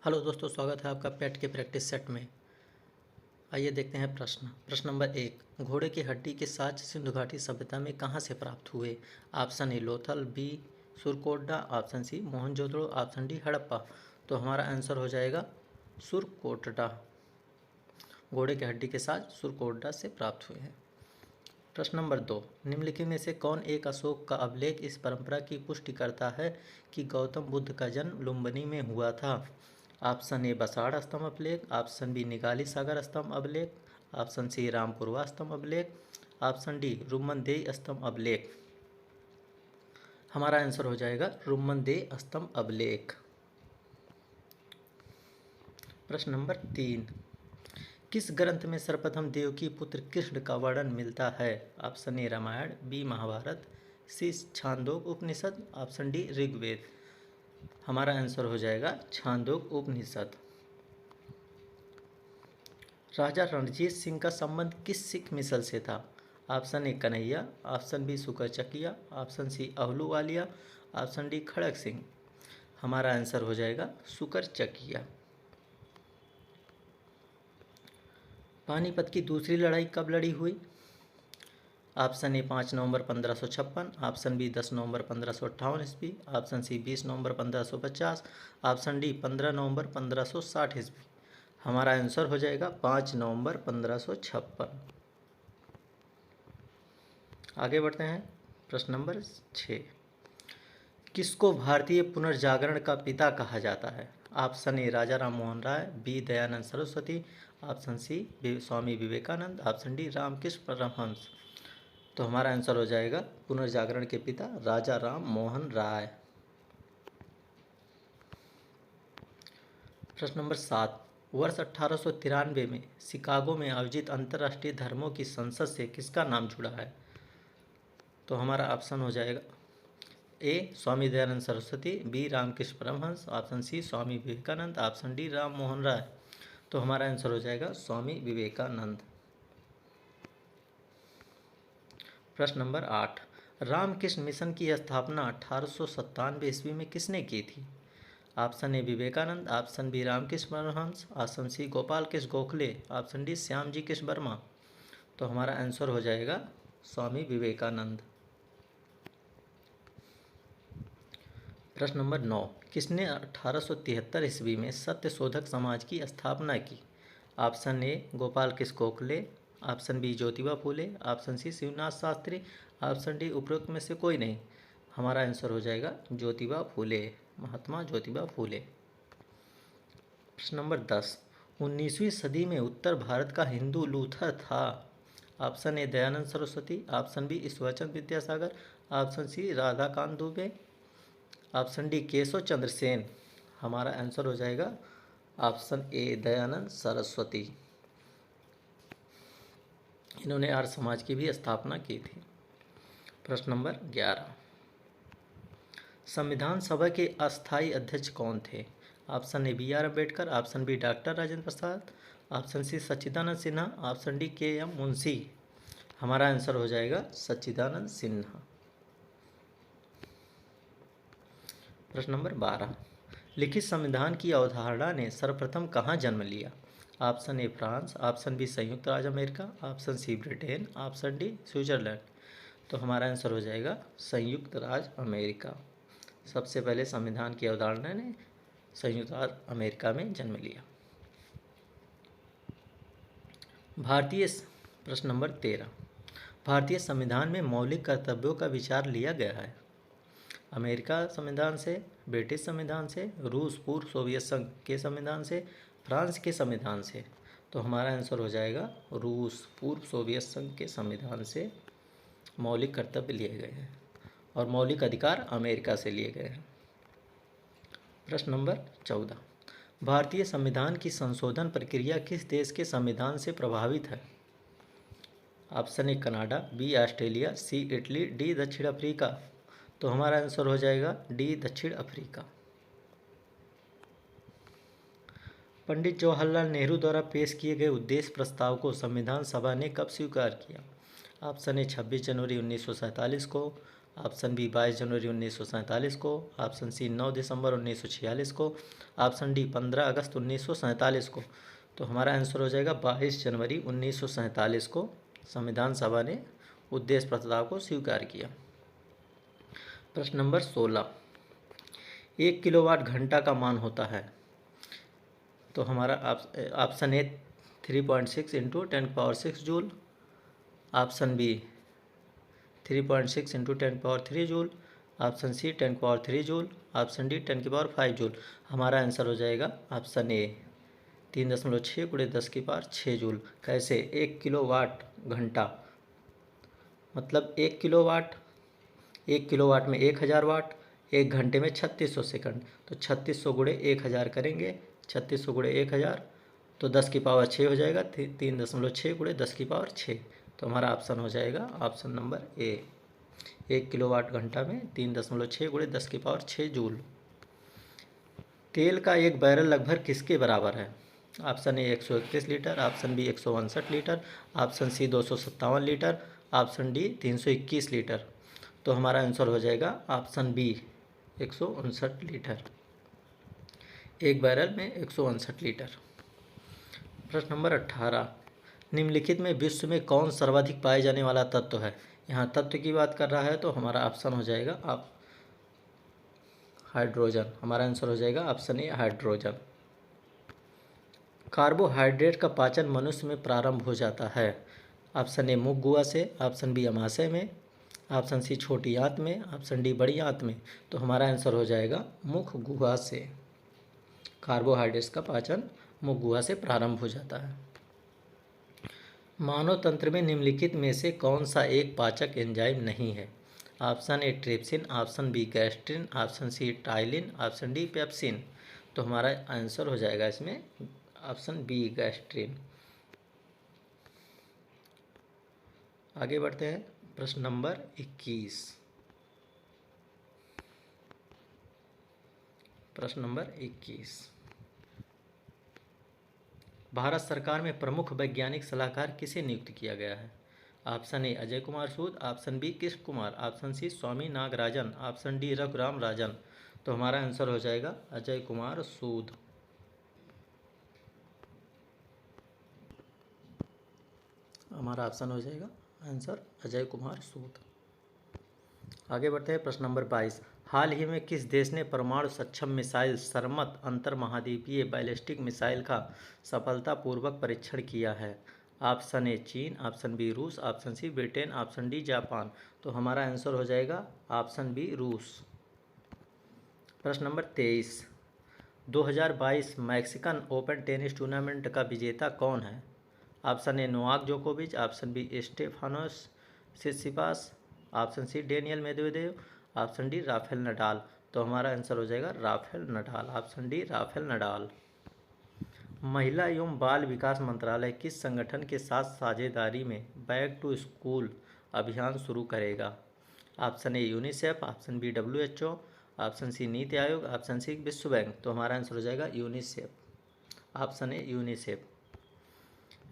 Hello दोस्तों, स्वागत है आपका पेट के प्रैक्टिस सेट में। आइए देखते हैं प्रश्न नंबर 1। घोड़े की हड्डी के साज सिंधु घाटी सभ्यता में कहाँ से प्राप्त हुए? Option A Lothal, B Surkotada, option C Mohenjodaro, option D Harappa. तो हमारा आंसर हो जाएगा सुरकोटडा। घोड़े की हड्डी के साज सुरकोटडा से प्राप्त हुए हैं। प्रश्न नंबर 2। निम्नलिखित में से कौन एक अशोक का अभिलेख इस परंपरा की पुष्टि करता है कि गौतम बुद्ध का जन्म लुम्बिनी में हुआ था? ऑप्शन ए बसाड़ स्तंभ अभिलेख, ऑप्शन बी निगाली सागर स्तंभ अभिलेख, ऑप्शन सी रामपुरवा स्तंभ अभिलेख, ऑप्शन डी रुम्मनदेई स्तंभ अभिलेख। हमारा आंसर हो जाएगा रुम्मनदेई स्तंभ अभिलेख। प्रश्न नंबर 3। किस ग्रंथ में सर्वप्रथम देवकी पुत्र कृष्ण का वर्णन मिलता है? Option A Ramayana, B Mahabharata, C Chandogya Upanishad, option D Rigveda. हमारा आंसर हो जाएगा छांदोग्य उपनिषद। राजा रणजीत सिंह का संबंध किस सिख मिसल से था? Option A Kanhaiya, option B Sukerchakia, option C Ahluwalia, option D Khadak Singh. हमारा आंसर हो जाएगा सुकरचकिया। पानीपत की दूसरी लड़ाई कब लड़ी हुई? ऑप्शन ए 5 नवंबर 1556, ऑप्शन बी 10 नवंबर 1558 ईस्वी, ऑप्शन सी 20 नवंबर 1550, ऑप्शन डी 15 नवंबर 1560 ईस्वी। हमारा आंसर हो जाएगा 5 नवंबर 1556। आगे बढ़ते हैं। प्रश्न नंबर 6। किसको भारतीय पुनर्जागरण का पिता कहा जाता है? Option A Raja Ram Mohan Roy, B Dayanand Saraswati, option C Swami Vivekananda, option D Ramakrishna Paramhansa. तो हमारा आंसर हो जाएगा पुनर्जागरण के पिता राजा राम मोहन राय। प्रश्न नंबर 7। वर्ष 1893 में शिकागो में आयोजित अंतर्राष्ट्रीय धर्मों की संसद से किसका नाम जुड़ा है? तो हमारा ऑप्शन हो जाएगा A Swami Dayanand Saraswati, B Ramakrishna Paramhansa, option C Swami Vivekananda, option D Ram Mohan Roy. तो हमारा आंसर हो जाएगा स्वामी विवेकानंद। प्रश्न नंबर 8। रामकृष्ण मिशन की स्थापना 1897 ईस्वी में किसने की थी? Option A Vivekananda, option B Ramakrishna Paramhansa, option C Gopal Krishna Gokhale, option D Shyamji Krishna Varma. तो हमारा आंसर हो जाएगा स्वामी विवेकानंद। प्रश्न नंबर 9। किसने 1873 ईस्वी में सत्य शोधक समाज की स्थापना की? Option A Gopal Krishna Gokhale, option B Jyotiba Phule, option C Shivnath Shastri, option D उपरोक्त में से कोई नहीं। हमारा आंसर हो जाएगा ज्योतिबा फूले, महात्मा ज्योतिबा फूले। प्रश्न नंबर 10। 19वीं सदी में उत्तर भारत का हिंदू लूथर था? Option A Dayanand Saraswati, option B Ishwarchandra Vidyasagar, option C Radhakant Dubey, option D Keshav Chandra Sen. हमारा आंसर हो जाएगा ऑप्शन ए दयानंद सरस्वती। इन्होंने आर्य समाज की भी स्थापना की थी। प्रश्न नंबर 11। संविधान सभा के अस्थायी अध्यक्ष कौन थे? Option A B R Ambedkar, option B doctor Rajendra Prasad, option C Sachchidananda Sinha, option D K M Munshi. हमारा आंसर हो जाएगा सच्चिदानंद सिन्हा। प्रश्न नंबर 12। लिखित संविधान की अवधारणा ने सर्वप्रथम कहाँ जन्म लिया? Option A France, option B संयुक्त राज्य America, option C Britain, option D Switzerland. तो हमारा आंसर हो जाएगा संयुक्त राज्य अमेरिका। सबसे पहले संविधान की अवधारणा ने संयुक्त राज्य अमेरिका में जन्म लिया। प्रश्न नंबर 13। भारतीय संविधान में मौलिक कर्तव्यों का विचार लिया गया है? अमेरिका संविधान से, ब्रिटिश संविधान से, रूस पूर्व सोवियत संघ के संविधान से, फ्रांस के संविधान से। तो हमारा आंसर हो जाएगा रूस पूर्व सोवियत संघ के संविधान से मौलिक कर्तव्य लिए गए हैं और मौलिक अधिकार अमेरिका से लिए गए हैं। प्रश्न नंबर 14। भारतीय संविधान की संशोधन प्रक्रिया किस देश के संविधान से प्रभावित है? Option A Canada, B Australia, C Italy, D दक्षिण अफ्रीका। तो हमारा आंसर हो जाएगा डी दक्षिण अफ्रीका। पंडित जवाहरलाल नेहरू द्वारा पेश किए गए उद्देश्य प्रस्ताव को संविधान सभा ने कब स्वीकार किया? ऑप्शन ए 26 जनवरी 1947 को, ऑप्शन बी 22 जनवरी 1947 को, ऑप्शन सी 9 दिसंबर 1946 को, ऑप्शन डी 15 अगस्त 1947 को। तो हमारा आंसर हो जाएगा 22 जनवरी 1947 को संविधान सभा ने उद्देश्य प्रस्ताव को स्वीकार किया। प्रश्न नंबर 16, 1 किलोवाट घंटा का मान होता है। तो हमारा option A 3.6 into 10⁻6 joule, option B 3.6 into 10⁻3 joule, option C 10⁻3 joule, option D 10⁵ joule. हमारा आंसर हो जाएगा ऑप्शन ए 3.6 गुणे 10⁻6 जूल। कैसे? 1 किलोवाट घंटा मतलब 1 किलोवाट में 1000 वाट, 1 घंटे में 3600 सेकंड। तो 3600 गुणे 1000 करेंगे, 3600 गुणे 1000 तो 10⁻6 हो जाएगा, 3.6 गुणे 10⁻6। तो हमारा ऑप्शन हो जाएगा ऑप्शन नंबर ए 1 किलोवाट घंटा में 3.6 गुणे 10⁻6 जूल। तेल का एक बैरल लगभग किसके बराबर है? Option A 131 litre, option B 162 litre, option C 257 litre, option D 321 litre. तो हमारा आंसर हो जाएगा ऑप्शन बी 159 लीटर। एक बैरल में 159 लीटर। प्रश्न नंबर 18, निम्नलिखित में विश्व में कौन सर्वाधिक पाए जाने वाला तत्व है? यहाँ तत्व की बात कर रहा है तो हमारा ऑप्शन हो जाएगा हाइड्रोजन। हमारा आंसर हो जाएगा ऑप्शन ए हाइड्रोजन। कार्बोहाइड्रेट का पाचन मनुष्य में प्रारंभ हो जाता है। ऑप्शन ए मुख गुहा से, ऑप्शन बी अमाशय में, ऑप्शन सी छोटी आंत में, ऑप्शन डी बड़ी आंत में। तो हमारा आंसर हो जाएगा मुख गुहा से। कार्बोहाइड्रेट्स का पाचन मुख गुहा से प्रारंभ हो जाता है। मानव तंत्र में निम्नलिखित में से कौन सा एक पाचक एंजाइम नहीं है? Option A trypsin, option B gastrin, option C ptyalin, option D pepsin. तो हमारा आंसर हो जाएगा इसमें ऑप्शन बी गैस्ट्रिन। आगे बढ़ते हैं। प्रश्न नंबर 21। प्रश्न नंबर 21, भारत सरकार में प्रमुख वैज्ञानिक सलाहकार किसे नियुक्त किया गया है? Option A Ajay Kumar Sood, option B Krishna Kumar, option C Swami Nagarajan, option D Raghuram Rajan. तो हमारा आंसर हो जाएगा अजय कुमार सूद। हमारा ऑप्शन हो जाएगा आंसर अजय कुमार सूद। आगे बढ़ते हैं। प्रश्न नंबर 22, हाल ही में किस देश ने परमाणु सक्षम मिसाइल सरमत अंतर महाद्वीपीय बैलिस्टिक मिसाइल का सफलतापूर्वक परीक्षण किया है? Option A Cheen, option B Rus, option C Britain, option D Japan. तो हमारा आंसर हो जाएगा ऑप्शन बी रूस। प्रश्न number 23, 2022 Mexican open tennis tournament का विजेता कौन है? ऑप्शन ए नोवाक जोकोविच, option B Stefanos Tsitsipas, option C Daniel Medvedev, option D Rafael Nadal. तो हमारा आंसर हो जाएगा Rafael Nadal. Option D Rafael Nadal. महिला एवं बाल विकास मंत्रालय किस संगठन के साथ साझेदारी में बैक टू स्कूल अभियान शुरू करेगा? Option A UNICEF, option B WHO, option C NITI Aayog, option C विश्व बैंक। तो हमारा आंसर हो जाएगा यूनिसेफ। Option A UNICEF.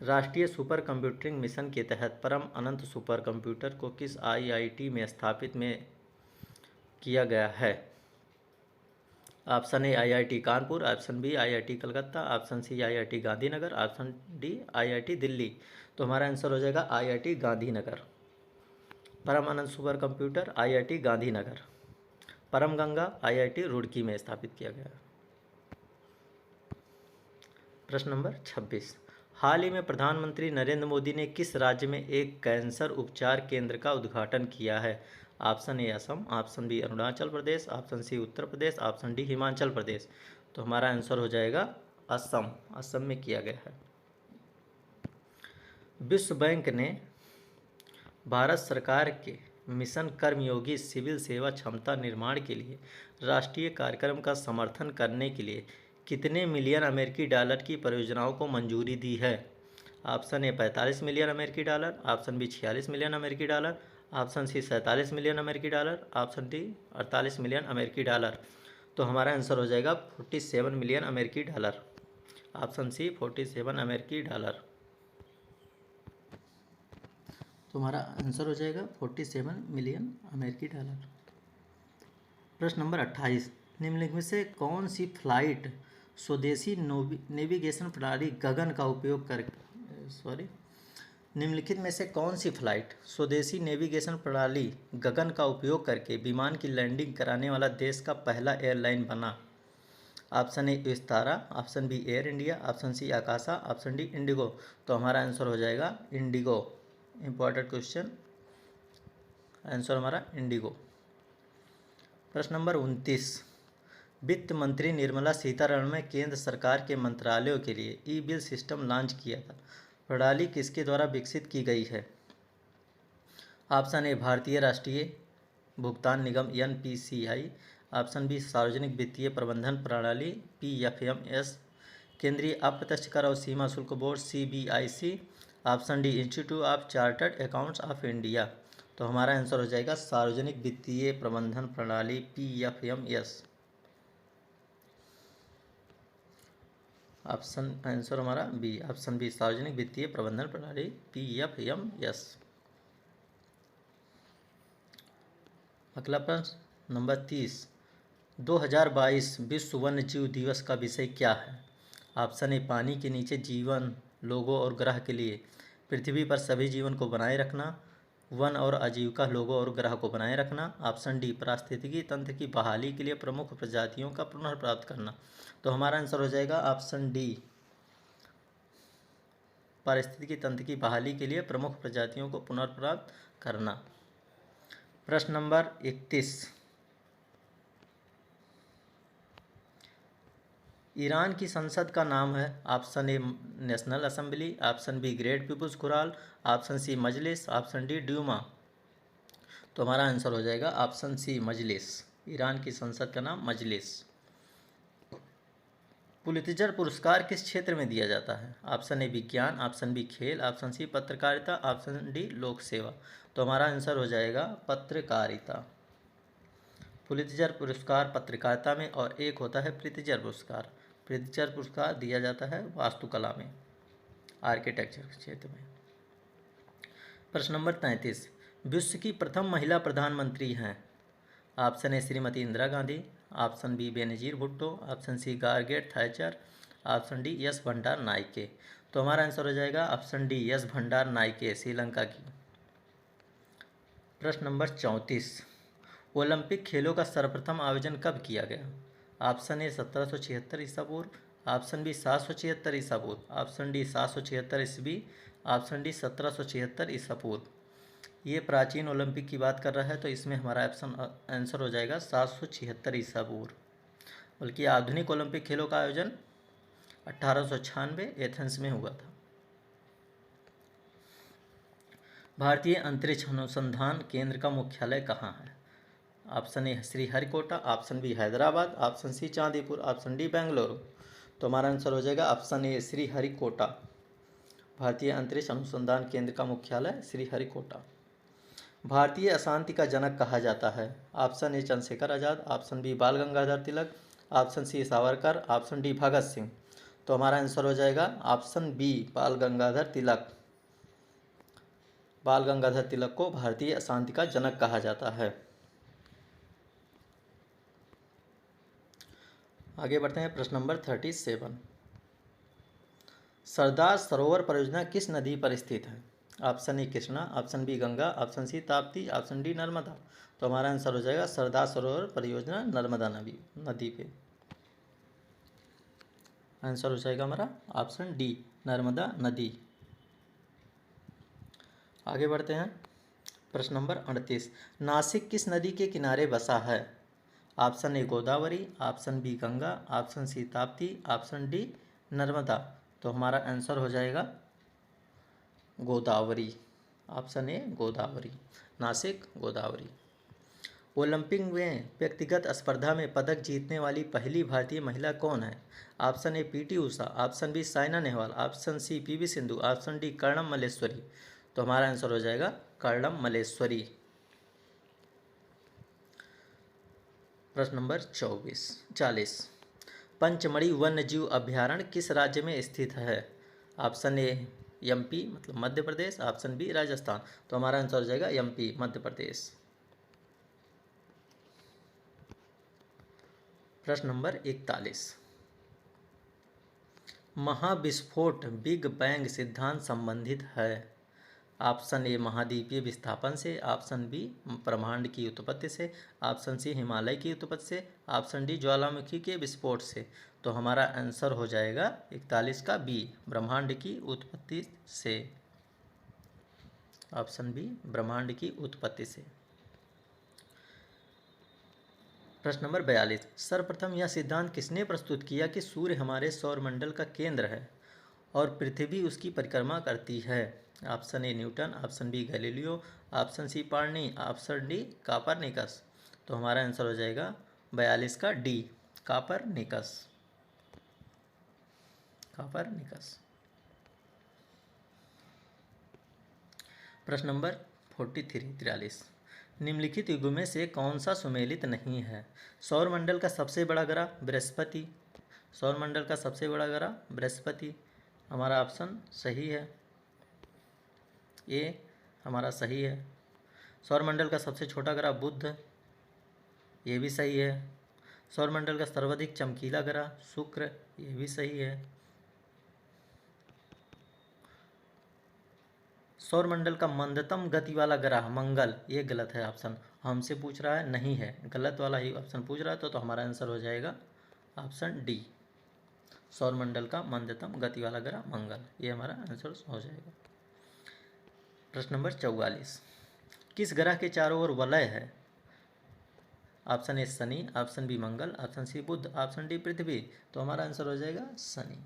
राष्ट्रीय सुपर कंप्यूटिंग मिशन के तहत परम अनंत सुपर कंप्यूटर को किस IIT में स्थापित किया गया है? Option A IIT Kanpur, option B IIT Calcutta, option C IIT Gandhinagar, option D IIT Delhi. तो हमारा आंसर हो जाएगा IIT Gandhinagar. Param Ananta super computer IIT Gandhinagar. Param Ganga IIT Roorkee में स्थापित किया गया। प्रश्न नंबर 26, हाल ही में प्रधानमंत्री नरेंद्र मोदी ने किस राज्य में एक कैंसर उपचार केंद्र का उद्घाटन किया है? Option A Assam, option B Arunachal Pradesh, option C Uttar Pradesh, option D Himachal Pradesh. तो हमारा आंसर हो जाएगा असम। असम में किया गया है। विश्व बैंक ने भारत सरकार के मिशन कर्मयोगी सिविल सेवा क्षमता निर्माण के लिए राष्ट्रीय कार्यक्रम का समर्थन करने के लिए कितने मिलियन अमेरिकी डॉलर की परियोजनाओं को मंजूरी दी है? ऑप्शन ए 45 मिलियन अमेरिकी डॉलर, ऑप्शन बी 46 मिलियन अमेरिकी डॉलर, ऑप्शन सी 47 मिलियन अमेरिकी डॉलर, ऑप्शन डी 48 मिलियन अमेरिकी डॉलर। तो हमारा आंसर हो जाएगा 47 मिलियन अमेरिकी डॉलर। ऑप्शन सी 47 अमेरिकी डॉलर। तो हमारा आंसर हो जाएगा 47 मिलियन अमेरिकी डॉलर। प्रश्न नंबर 28, निम्नलिखित में से कौन सी फ्लाइट स्वदेशी नेविगेशन प्रणाली गगन का उपयोग कर निम्नलिखित में से कौन सी फ्लाइट स्वदेशी नेविगेशन प्रणाली गगन का उपयोग करके विमान की लैंडिंग कराने वाला देश का पहला एयरलाइन बना? Option A Vistara, option B Air India, option C Akasa, option D IndiGo. तो हमारा आंसर हो जाएगा इंडिगो। इंपॉर्टेंट क्वेश्चन, आंसर हमारा इंडिगो। प्रश्न नंबर 29, वित्त मंत्री निर्मला सीतारमण ने केंद्र सरकार के मंत्रालयों के लिए ई बिल सिस्टम लॉन्च किया था। प्रणाली किसके द्वारा विकसित की गई है? ऑप्शन ए भारतीय राष्ट्रीय भुगतान निगम NPCI, ऑप्शन बी सार्वजनिक वित्तीय प्रबंधन प्रणाली PFMS, केंद्रीय अप्रत्यक्ष कर और सीमा शुल्क board CBIC, option D institute of chartered accounts of India. तो हमारा आंसर हो जाएगा सार्वजनिक वित्तीय प्रबंधन प्रणाली PFMS। ऑप्शन आंसर हमारा बी, ऑप्शन बी सार्वजनिक वित्तीय प्रबंधन प्रणाली PFMS। अगला प्रश्न नंबर 30, 2022 विश्व वन्य जीव दिवस का विषय क्या है? ऑप्शन ए पानी के नीचे जीवन, लोगों और ग्रह के लिए पृथ्वी पर सभी जीवन को बनाए रखना, वन और आजीविका, लोगों और ग्रह को बनाए रखना, ऑप्शन डी पारिस्थितिकी तंत्र की बहाली के लिए प्रमुख प्रजातियों का पुनर्प्राप्त करना। तो हमारा आंसर हो जाएगा ऑप्शन डी, पारिस्थितिकी तंत्र की बहाली के लिए प्रमुख प्रजातियों को पुनर्प्राप्त करना। प्रश्न नंबर 31, ईरान की संसद का नाम है? Option A national assembly, option B great people's Khural, option C Majlis, option D Duma. तो हमारा आंसर हो जाएगा ऑप्शन सी मजलिस। ईरान की संसद का नाम मजलिस। पुलित्जर पुरस्कार किस क्षेत्र में दिया जाता है? ऑप्शन ए विज्ञान, ऑप्शन बी खेल, ऑप्शन सी पत्रकारिता, ऑप्शन डी लोक सेवा। तो हमारा आंसर हो जाएगा पत्रकारिता। पुलित्जर पुरस्कार पत्रकारिता में और एक होता है प्रित्जर पुरस्कार। प्रित्जर पुरस्कार दिया जाता है वास्तुकला में, आर्किटेक्चर के क्षेत्र में। प्रश्न नंबर 33, विश्व की प्रथम महिला प्रधानमंत्री हैं? Option A Shrimati Indira Gandhi, option B Benazir Bhutto, option C Margaret Thatcher, option D S Bandaranaike. तो हमारा आंसर हो जाएगा option D S Bandaranaike, Sri Lanka की। प्रश्न नंबर 34, ओलंपिक खेलों का सर्वप्रथम आयोजन कब किया गया? ऑप्शन ए 1776 ईसा पूर्व, ऑप्शन बी 776 ईसा पूर्व, ऑप्शन डी 776 ईस्वी, ऑप्शन डी 1776 ईसा पूर्व। ये प्राचीन ओलंपिक की बात कर रहा है, तो इसमें हमारा ऑप्शन आंसर हो जाएगा 776 ईसा पूर्व। बल्कि आधुनिक ओलंपिक खेलों का आयोजन 1896 एथेंस में हुआ था। भारतीय अंतरिक्ष अनुसंधान केंद्र का मुख्यालय कहाँ है? Option A Sriharikota, option B Hyderabad, option C Chandipur, option D Bengaluru. तो हमारा आंसर हो जाएगा ऑप्शन ए श्रीहरिकोटा। भारतीय अंतरिक्ष अनुसंधान केंद्र का मुख्यालय श्रीहरिकोटा। भारतीय अशांति का जनक कहा जाता है? Option A Chandrashekhar Azad, option B Bal Gangadhar Tilak, option C Savarkar, option D Bhagat Singh. तो हमारा आंसर हो जाएगा ऑप्शन बी बाल गंगाधर तिलक। बाल गंगाधर तिलक को भारतीय अशांति का जनक कहा जाता है। आगे बढ़ते हैं। प्रश्न नंबर 37, सरदार सरोवर परियोजना किस नदी पर स्थित है? Option A Krishna, option B Ganga, option C Tapti, option D Narmada. तो हमारा आंसर हो जाएगा सरदार सरोवर परियोजना नर्मदा नदी पे। आंसर हो जाएगा हमारा ऑप्शन डी नर्मदा नदी। आगे बढ़ते हैं। प्रश्न नंबर 38, नासिक किस नदी के किनारे बसा है? Option A Godavari, option B Ganga, option C Tapti, option D Narmada. तो हमारा आंसर हो जाएगा Godavari. Option A Godavari, Nashik Godavari. Olympic में व्यक्तिगत स्पर्धा में पदक जीतने वाली पहली भारतीय महिला कौन है? Option A P T Usha, option B Saina Nehwal, option C P V Sindhu, option D Karnam Malleswari. तो हमारा आंसर हो जाएगा कर्णम मल्लेश्वरी। प्रश्न नंबर 40, पंचमढ़ी वन्यजीव अभयारण्य किस राज्य में स्थित है? ऑप्शन ए एमपी मतलब मध्य प्रदेश, ऑप्शन बी राजस्थान। तो हमारा आंसर हो जाएगा एमपी मध्य प्रदेश। प्रश्न नंबर 41, महाविस्फोट बिग बैंग सिद्धांत संबंधित है। ऑप्शन ए महाद्वीपीय विस्थापन से, ऑप्शन बी ब्रह्मांड की उत्पत्ति से, ऑप्शन सी हिमालय की उत्पत्ति से, ऑप्शन डी ज्वालामुखी के विस्फोट से। तो हमारा आंसर हो जाएगा 41 का बी, ब्रह्मांड की उत्पत्ति से। ऑप्शन बी ब्रह्मांड की उत्पत्ति से। प्रश्न नंबर 42, सर्वप्रथम यह सिद्धांत किसने प्रस्तुत किया कि सूर्य हमारे सौरमंडल का केंद्र है और पृथ्वी उसकी परिक्रमा करती है। Option A Newton, option B Galileo, option C पार्नी, ऑप्शन डी कापरनिकस। तो हमारा आंसर हो जाएगा 42 का डी, कापरनिकस। कापरनिकस। प्रश्न नंबर 43, निम्नलिखित युगों में से कौन सा सुमेलित नहीं है। सौरमंडल का सबसे बड़ा ग्रह बृहस्पति। सौरमंडल का सबसे बड़ा ग्रह बृहस्पति, हमारा ऑप्शन सही है, ए हमारा सही है। सौरमंडल का सबसे छोटा ग्रह बुध, ये भी सही है। सौरमंडल का सर्वाधिक चमकीला ग्रह शुक्र, ये भी सही है। सौरमंडल का मंदतम गति वाला ग्रह मंगल, ये गलत है ऑप्शन, हमसे पूछ रहा है, नहीं है, गलत वाला ही ऑप्शन पूछ रहा है। तो हमारा आंसर हो जाएगा ऑप्शन डी, सौरमंडल का मंदतम गति वाला ग्रह मंगल, ये हमारा आंसर हो जाएगा। प्रश्न नंबर 44, किस ग्रह के चारों ओर वलय है। Option A Shani, option B Mangal, option C Budh, option D Prithvi. तो हमारा आंसर हो जाएगा शनि,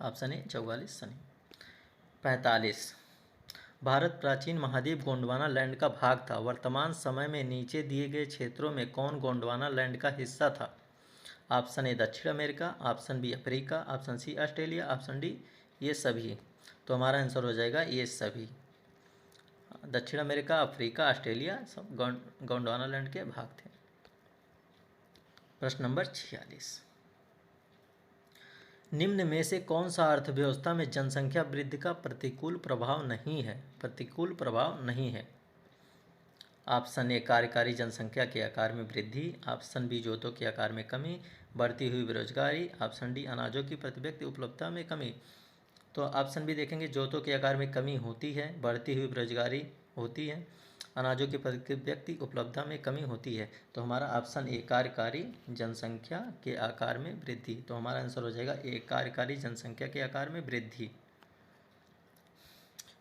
ऑप्शन ए 44 शनि। 45, भारत प्राचीन महाद्वीप गोंडवाना लैंड का भाग था। वर्तमान समय में नीचे दिए गए क्षेत्रों में कौन गोंडवाना लैंड का हिस्सा था। ऑप्शन ए दक्षिण America, option B Africa, option C Australia, option D ये सभी। तो हमारा आंसर हो जाएगा ये सभी, दक्षिण अमेरिका, अफ्रीका, ऑस्ट्रेलिया सब गोंडवाना लैंड के भाग थे। प्रश्न नंबर 46, निम्न में से कौन सा अर्थव्यवस्था में जनसंख्या वृद्धि का प्रतिकूल प्रभाव नहीं है। प्रतिकूल प्रभाव नहीं है। ऑप्शन ए कार्यकारी जनसंख्या के आकार में वृद्धि, ऑप्शन बी जोतों के आकार में कमी, बढ़ती हुई बेरोजगारी, ऑप्शन डी अनाजों की प्रति व्यक्ति उपलब्धता में कमी। तो ऑप्शन बी देखेंगे, जोतों के आकार में कमी होती है, बढ़ती हुई बेरोजगारी होती है, अनाजों की प्रति व्यक्ति उपलब्धता में कमी होती है। तो हमारा ऑप्शन ए कार्यकारी जनसंख्या के आकार में वृद्धि। तो हमारा आंसर हो जाएगा ए कार्यकारी जनसंख्या के आकार में वृद्धि।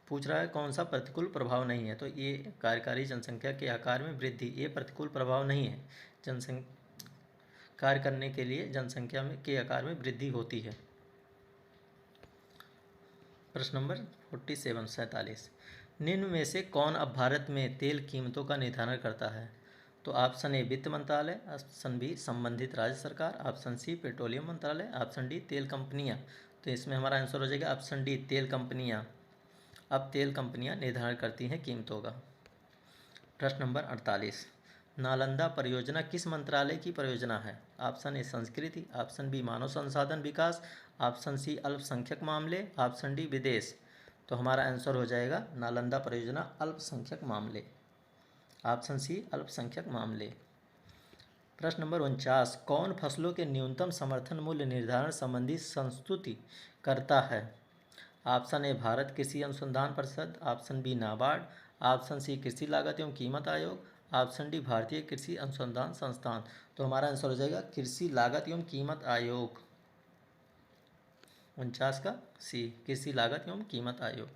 पूछ रहा है कौन सा प्रतिकूल प्रभाव नहीं है, तो ये कार्यकारी जनसंख्या के आकार में वृद्धि, ये प्रतिकूल प्रभाव नहीं है। जनसंख्या कार्य करने के लिए जनसंख्या में के आकार में वृद्धि होती है। प्रश्न नंबर 47, निम्न में से कौन अब भारत में तेल कीमतों का निर्धारण करता है। तो ऑप्शन ए वित्त मंत्रालय, ऑप्शन बी संबंधित राज्य सरकार, ऑप्शन सी पेट्रोलियम मंत्रालय, ऑप्शन डी तेल कंपनियां। तो इसमें हमारा आंसर हो जाएगा ऑप्शन डी तेल कंपनियां। अब तेल कंपनियां निर्धारण करती हैं कीमतों का। प्रश्न नंबर 48, नालंदा परियोजना किस मंत्रालय की परियोजना है। ऑप्शन ए संस्कृति, ऑप्शन बी मानव संसाधन विकास, ऑप्शन सी अल्पसंख्यक मामले, ऑप्शन डी विदेश। तो हमारा आंसर हो जाएगा नालंदा परियोजना अल्पसंख्यक मामले, ऑप्शन सी अल्पसंख्यक मामले। प्रश्न नंबर 49, कौन फसलों के न्यूनतम समर्थन मूल्य निर्धारण संबंधी संस्तुति करता है। ऑप्शन ए भारत कृषि अनुसंधान परिषद, option B NABARD, option C कृषि लागत एवं कीमत आयोग, ऑप्शन डी भारतीय कृषि अनुसंधान संस्थान। तो हमारा आंसर हो जाएगा कृषि लागत एवं कीमत आयोग, 49 का सी कृषि लागत एवं कीमत आयोग।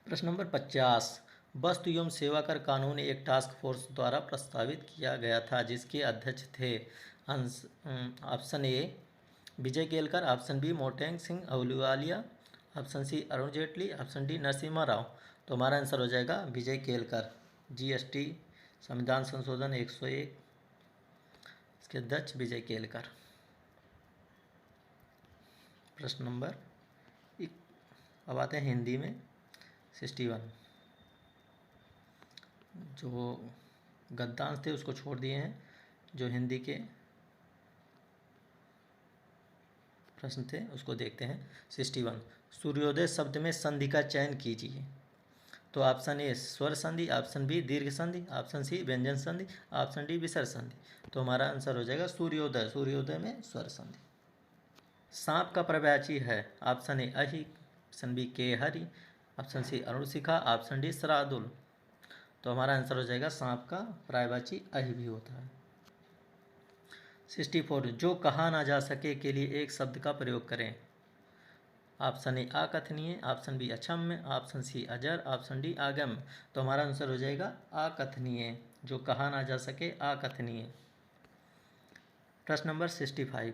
प्रश्न नंबर 50, वस्तु एवं सेवा कर कानून एक टास्क फोर्स द्वारा प्रस्तावित किया गया था जिसके अध्यक्ष थे। Option A Vijay Kelkar, option B Montek Singh Ahluwalia, option C Arun Jaitley, option D Narasimha Rao. तो हमारा आंसर हो जाएगा विजय केलकर, जीएसटी संविधान संशोधन 101 इसके अध्यक्ष विजय केलकर। प्रश्न नंबर अब आते हैं हिंदी में 61, जो गद्यांश थे उसको छोड़ दिए हैं, जो हिंदी के प्रश्न थे उसको देखते हैं। 61 सूर्योदय शब्द में संधि का चयन कीजिए। तो ऑप्शन ए स्वर संधि, ऑप्शन बी दीर्घ संधि, ऑप्शन सी व्यंजन संधि, ऑप्शन डी विसर्ग संधि। तो हमारा आंसर हो जाएगा सूर्योदय। सूर्योदय में स्वर संधि। सांप का पर्यायवाची है। ऑप्शन ए अहि, ऑप्शन बी केहरि, ऑप्शन सी अरुणशिखा, ऑप्शन डी सरादुल। तो हमारा आंसर हो जाएगा सांप का पर्यायवाची अहि भी होता है। 64 जो कहा ना जा सके के लिए एक शब्द का प्रयोग करें। ऑप्शन ए अकथनीय, ऑप्शन बी अक्षम्य, ऑप्शन सी अजर, ऑप्शन डी आगम्य। तो हमारा आंसर हो जाएगा अकथनीय। जो कहा ना जा सके अकथनीय। प्रश्न नंबर 65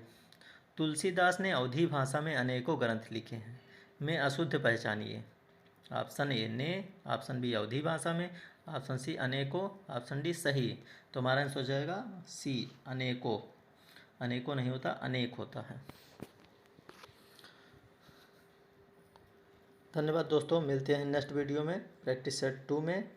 तुलसीदास ने अवधी भाषा में अनेकों ग्रंथ लिखे हैं, में अशुद्ध पहचानिए। ऑप्शन ए ने, ऑप्शन बी अवधी भाषा में, ऑप्शन सी अनेकों, ऑप्शन डी सही। तो हमारा आंसर हो जाएगा सी अनेकों। अनेकों नहीं होता, अनेक होता है। धन्यवाद दोस्तों, मिलते हैं नेक्स्ट वीडियो में प्रैक्टिस सेट 2 में।